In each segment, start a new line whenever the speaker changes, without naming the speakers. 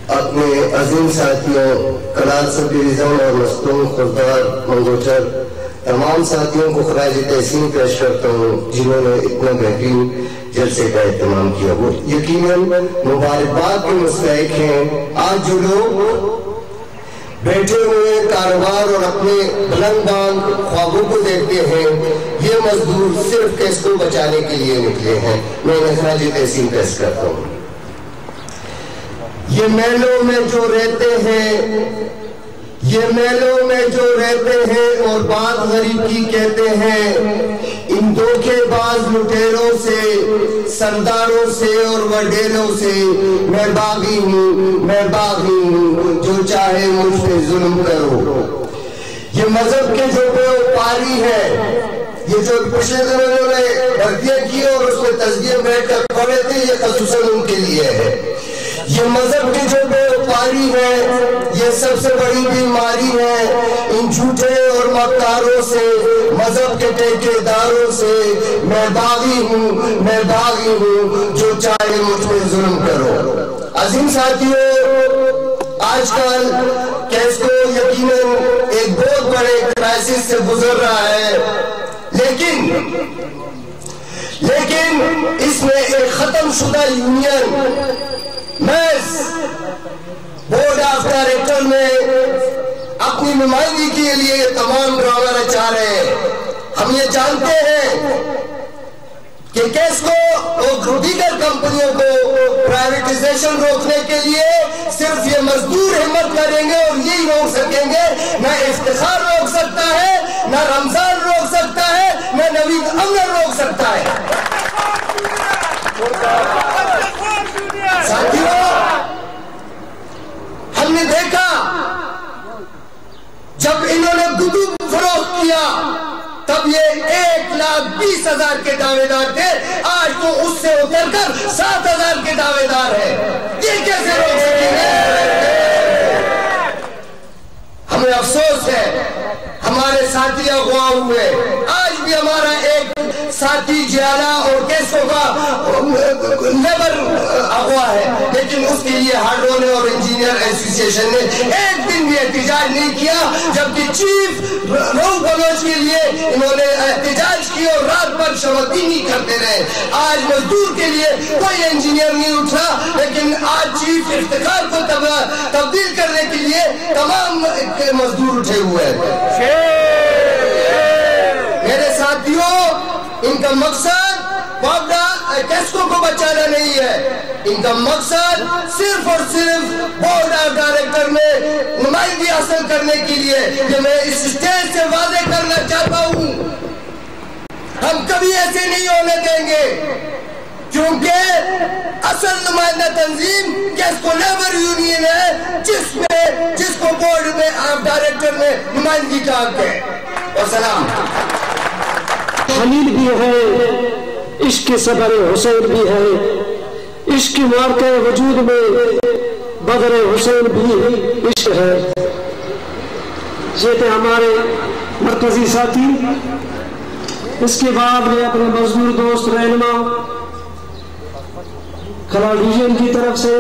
اپنے عظیم ساتھیوں کلال سبیرزم اور مستون خردار منگوچر تمام ساتھیوں کو خراج تحسین پیش کرتا ہوں جنہوں نے اتنا بہترین جلسے کا اہتمام کیا. وہ یقیناً مبارکباد کے مستحق ہیں. آج جو لوگ بیٹھے ہوئے کاروبار اور اپنے بلند بان خوابوں کو دیکھتے ہیں یہ مزدور صرف کیس کو بچانے کے لیے نکلے ہیں. میں انہیں خراج تحسین پیش کرتا ہوں. یہ محلوں میں جو رہتے ہیں اور بات غریب کی کہتے ہیں ان دھوکے باز لٹیروں سے سرداروں سے اور وڈیروں سے میں باغی ہوں جو چاہے مجھ پہ ظلم کرو. یہ مذہب کے جو بے پاری ہے یہ جو پچھلے دنوں انہوں نے بھرتیاں کی اور اس میں تجزیے بیٹھ کر پڑھے تھے یہ خصوصاً ان کے لیے ہے. یہ مذہب کی جو بے وفاری ہے یہ سب سے بڑی بیماری ہے. ان جھوٹے اور مکاروں سے مذہب کے ٹھیکے داروں سے میں باغی ہوں جو چاہے مجھ پہ ظلم کرو. عظیم ساتھیوں آج کل کیسکو یقیناً ایک بہت بڑے کرائسس سے گزر رہا ہے لیکن اس میں ایک ختم شدہ یونین محض بورڈ آف ڈائریکٹر میں اپنی نمائندگی کے لیے یہ تمام ڈرامہ رچا رہے ہیں. ہم یہ جانتے ہیں کہ کیسکو اور دیگر کمپنیوں کو پرائیویٹائزیشن روکنے کے لیے صرف یہ مزدور ہمت کریں گے اور یہی روک سکیں گے. نہ افتخار روک سکتا ہے نہ رمضان روک سکتا ہے نہ نوید انور روک سکتا ہے. ساتھیوں ہم نے دیکھا جب انہوں نے گدو فروخت کیا تب یہ 1,20,000 کے دعوے دار تھے. آج تو اس سے اتر کر 7,000 کے دعوے دار ہیں. یہ کیسے روک سکیں گے؟ ہمیں افسوس ہے ہمارے ساتھی اغوا ہوئے. آج بھی ہمارا ایک ساتھی جیالہ اور کیسوں کا لیبر اغوا ہے لیکن اس کے لیے ہارڈونے اور انجینئر ایسوسییشن نے ایک دن بھی احتجاج نہیں کیا جبکہ چیف روح بلوچ کے لیے انہوں نے احتجاج کی اور رات بھر شمدینی کرتے رہے. آج مزدور کے لیے کوئی انجینئر نہیں اٹھا لیکن آج چیف افتخار کو تبدیل کرنے کے لیے تمام مزدور اٹھے ہوئے ہیں. میرے ساتھیوں ان کا مقصد کیسکو کو بچانا نہیں ہے. ان کا مقصد صرف اور صرف بورڈ آف ڈائریکٹر میں نمائندگی حاصل کرنے کے لیے کہ میں اس اسٹیج سے واضح کرنا چاہتا ہوں ہم کبھی ایسے نہیں ہونے دیں گے کیونکہ اصل نمائندہ تنظیم کیسکو لیبر یونین ہے جس کو بورڈ میں آف ڈائریکٹر میں نمائندگی کا حق ہے. والسلام.
خلیل بھی ہے عشق صبر حسین بھی ہے عشق مارکہ وجود میں بدر حسین بھی عشق ہے. یہ تھے ہمارے مرکزی ساتھی. اس کے بعد میں اپنے مزدور دوست رہنما کلال ڈویژن کی طرف سے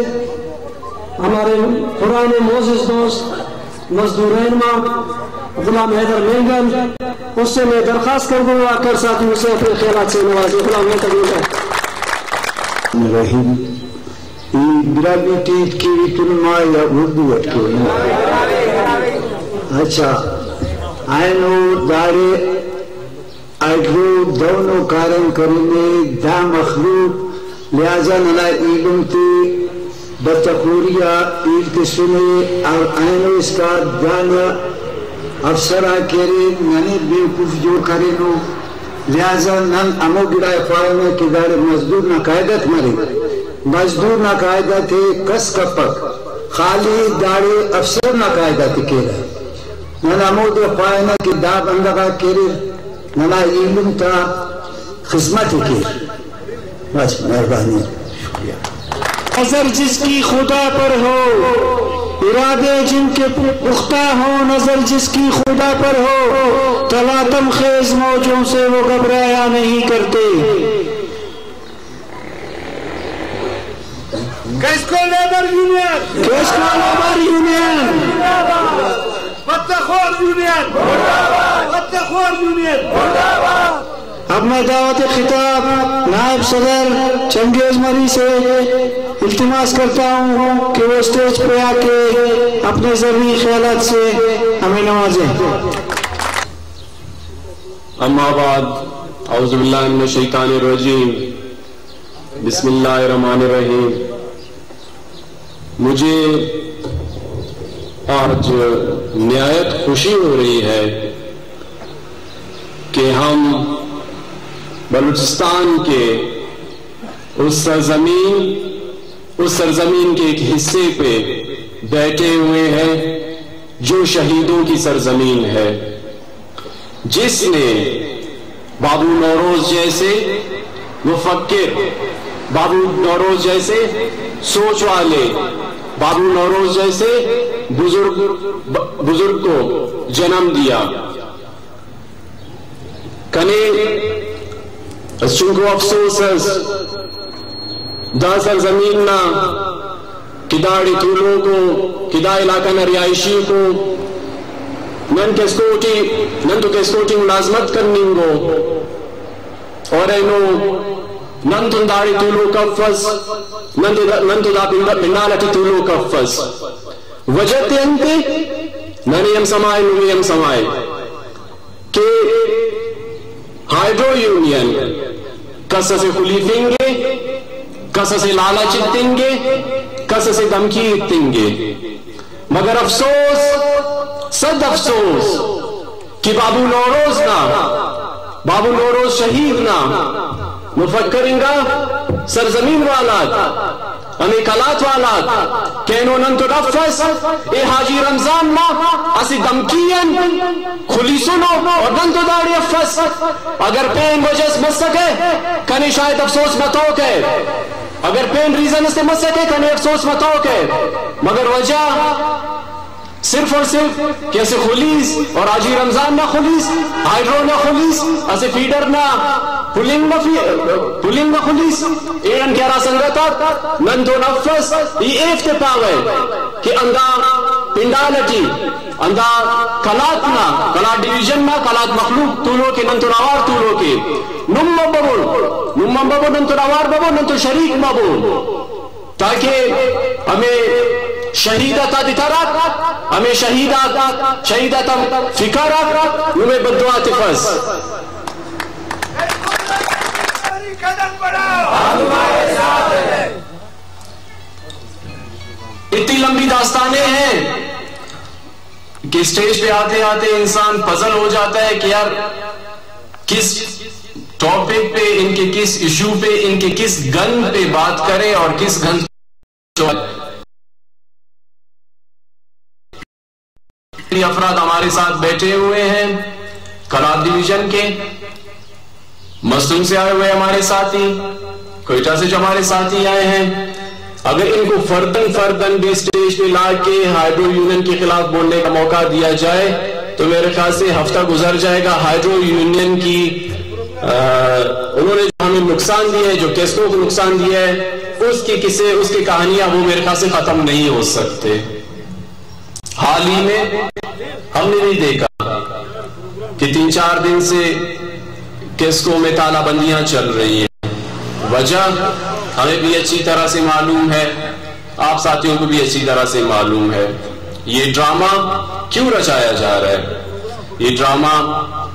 ہمارے پرانے معزز دوست مزدور رہنما غلام حیدر مینگن اس سے میں درخواست کر دوں گا کر ساتھیوں سے اپنے خیالات سے نوازے. غلام حیدر مینگن
برابی ٹیٹ کی تنما یا اردو اٹکو اچھا آئینو دارے آئیڈرو دونوں کارن کرنے دا مخلوق لہذا نلا علم تی بتقوریہ ایلت سنے اور آئینو اس کا دانا افسرہ کرے ننے بیوقوف جو کرے نو لہذا نن امو گڑائے فارمے کی دار مزدور نہ قائدت مرے مزدور نہ قائدت کس کپک خالی داڑے افسر نہ قائدت کرے نن امو دے فارمے کی دا بندگاہ کرے ننا علم تا خدمت کرے. بس مہربانی شکریہ.
نظر جس کی خدا پر ہو ارادے جن کے پختہ ہو نظر جس کی خدا پر ہو تلاطم خیز موجوں سے وہ گھبرایا نہیں کرتے.
कैस्को लेबर यूनियन,
कैस्को लेबर यूनियन,
पत्ताखोर यूनियन, पत्ताखोर यूनियन।
अब मैं दावत खिताब नायब सदर चंगेज मरी से इल्तिमास करता हूँ कि वो स्टेज पे आके अपने ज़रूरी ख्यालात से हमें नवाजें।
अम्मा बाद औज़ु बिल्लाहि मिनश शैतानिर रजीम, बिस्मिल्लाहिर्रहमानिर्रहीम। मुझे आज निहायत खुशी हो रही है कि हम बलूचिस्तान के उस सरजमीन के एक हिस्से पे बैठे हुए हैं जो शहीदों की सरजमीन है, जिसने बाबू नौरोज जैसे मुफक्किर, बाबू नौरोज जैसे सोच वाले, बाबू नौरोज जैसे बुजुर्ग को जन्म दिया। कने चुंको अफसोस दा सरजमीन ना किदाड़ी तूलों को, किदा इलाका न रिहायशी को नन तो केस्कोटी मुलाजमत करनींगो और एनो नन तो दाड़ी तूलो कफ्फस नन तो दा पिंडालटी तूलो कफ्फस वजह अंते ननियम समाए नुयम समाए के हाइड्रो यूनियन कसा से खुलीफेंगे, कसा से लालच इत्तेंगे, कसा से धमकी इत्तेंगे। मगर अफसोस, सद अफसोस कि बाबू नौरोज शहीद ना मुफक्करिंगा सरजमीन वालात हमें कलात वालात कैनो नन तो नफस ए हाजी रमजान मा असी दमकियन खुली सुनो और नन तो दाड़ी अफस अगर पेन वजह मत सके कने शायद अफसोस मत हो के, अगर पेन रीजन से मत सके कने अफसोस मत हो के, मगर वजह सिर्फ और सिर्फ कैसे खुलीस और हाजी रमजान ना खुलीस, हाइड्रो ना खुलीस, असे फीडर ना पुलिंग ना खुलीस एन क्या संगत नन तो नफस ये एफ्ते पावे कि अंदा पिंडालटी अंदा कलात डिवीजन ना कलात मखलूक तूलो के नन तो नवार तूलो के नुम्मा बबो नन तो नवार बबो नन तो शरीक बबो, ताकि हमें शहीदता दितारक, हमें शहीदता फिकरक नुमे बद्दुआ तिफस। इतनी लंबी दास्तानें हैं कि स्टेज पे आते आते इंसान पजल हो जाता है कि यार किस टॉपिक पे, इनके किस इशू पे, इनके किस गन पे बात करें और किस गन अफराद हमारे साथ बैठे हुए हैं कलात डिवीजन के, मस्तूम से आए हुए हमारे साथी, कोयटा से जो हमारे साथी आए हैं। अगर इनको फर्दन भी स्टेज पे ला के हाइड्रो यूनियन के खिलाफ बोलने का मौका दिया जाए तो मेरे ख्याल से हफ्ता गुजर जाएगा हाइड्रो यूनियन की उन्होंने जो हमें नुकसान दिया है, जो केस्को को नुकसान दिया है, उसकी किस्से, उसकी कहानियां वो मेरे ख्याल से खत्म नहीं हो सकते। हाल ही में हमने नहीं देखा कि 3-4 दिन से केस्को में तालाबंदियां चल रही हैं। वजह हमें भी अच्छी तरह से मालूम है, आप साथियों को भी अच्छी तरह से मालूम है। ये ड्रामा क्यों रचाया जा रहा है? ये ड्रामा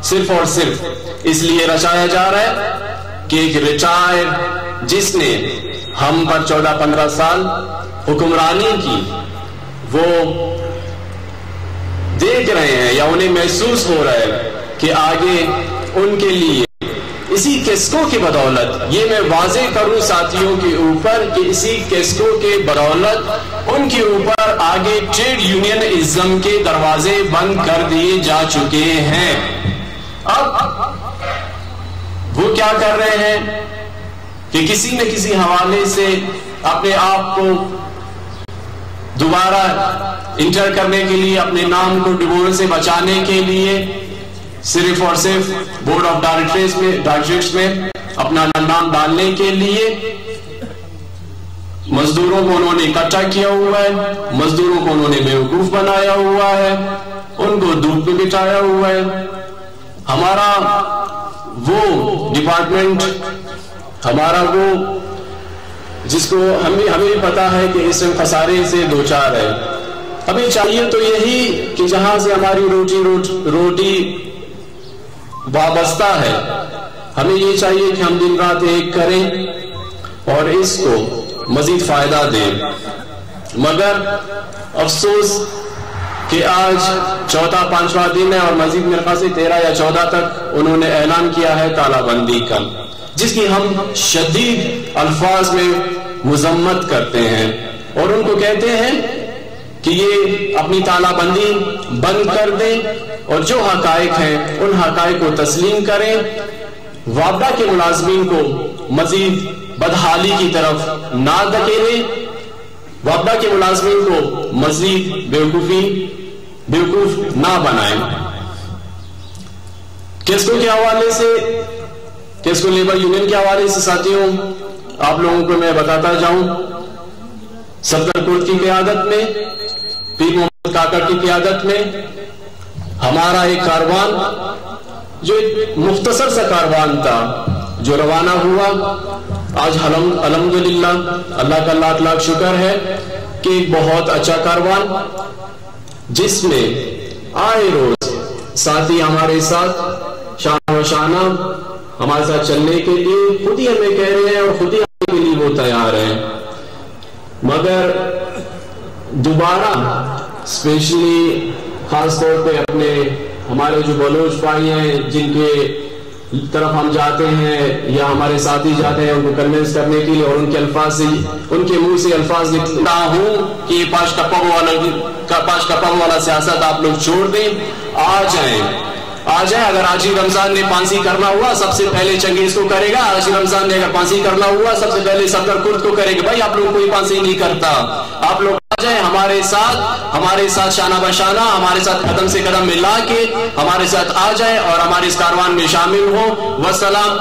सिर्फ और सिर्फ इसलिए रचाया जा रहा है कि एक रिटायर जिसने हम पर 14-15 साल हुक्मरानी की, वो देख रहे हैं या उन्हें महसूस हो रहा है कि आगे उनके लिए इसी केस्को की बदौलत, ये मैं वाजे करूं साथियों के ऊपर कि इसी केस्को के बदौलत उनके ऊपर आगे ट्रेड यूनियनिज्म के दरवाजे बंद कर दिए जा चुके हैं। अब वो क्या कर रहे हैं कि किसी न किसी हवाले से अपने आप को दोबारा इंटर करने के लिए, अपने नाम को डिवोर्स से बचाने के लिए सिर्फ और सिर्फ बोर्ड ऑफ डायरेक्टर्स में अपना नाम डालने के लिए मजदूरों को उन्होंने इकट्ठा किया हुआ है, मजदूरों को उन्होंने बेवकूफ बनाया हुआ है, उनको धूप में बिठाया हुआ है। हमारा वो डिपार्टमेंट, हमारा वो जिसको हमें भी पता है कि इस खसारे से दो चार है, हमें चाहिए तो यही कि जहां से हमारी रोटी वाबस्ता है, हमें ये चाहिए कि हम दिन रात एक करें और इसको मजीद फायदा दें। मगर अफसोस कि आज चौथा पांचवा दिन है और मजीद मेरे ख्याल से 13 या 14 तक उन्होंने ऐलान किया है तालाबंदी का, जिसकी हम शदीद अल्फाज में मुजम्मत करते हैं और उनको कहते हैं कि ये अपनी तालाबंदी बंद कर दें और जो हकायक हैं उन हकायक को तस्लीम करें। वापडा के मुलाजमीन को मजीद बदहाली की तरफ ना धकेलें, वापडा के मुलाजमीन को मजीद बेवकूफ ना बनाएं। केस्को के हवाले से, केस्को लेबर यूनियन के हवाले से साथियों आप लोगों को मैं बताता जाऊं, सफदर कुर्द की क़यादत में, पीर मोहम्मद काका की क़यादत में हमारा एक कारवान, जो एक मुख्तसर सा कारवान था, जो रवाना हुआ। आज अल्हम्दुलिल्लाह, अल्लाह का लाख लाख शुक्र है कि एक बहुत अच्छा कारवान जिसमें आए रोज साथी हमारे साथ शान व शाना हमारे साथ चलने के लिए खुद ही हमें कह रहे हैं और खुद ही आने के लिए वो तैयार हैं। मगर दोबारा स्पेशली खास तौर पे अपने हमारे जो बलोच भाई हैं जिनके तरफ हम जाते हैं या हमारे साथी जाते हैं उनको कन्विंस करने के लिए और उनके अल्फाज से, उनके मुंह से अल्फाज लिखता हूं कि ये पांच कपा वाला सियासत आप लोग छोड़ दें, आ जाए। अगर आजी रमजान ने फांसी करना हुआ सबसे पहले चंगेज को करेगा, आजी रमजान ने अगर फांसी करना हुआ सबसे पहले सफदर कुर्द को करेगा। भाई आप लोग कोई फांसी नहीं करता, आप लोग आ जाए हमारे साथ शाना बशाना, हमारे साथ कदम से कदम मिला के हमारे साथ आ जाए और हमारे इस कारवान में शामिल हो। वस्सलाम।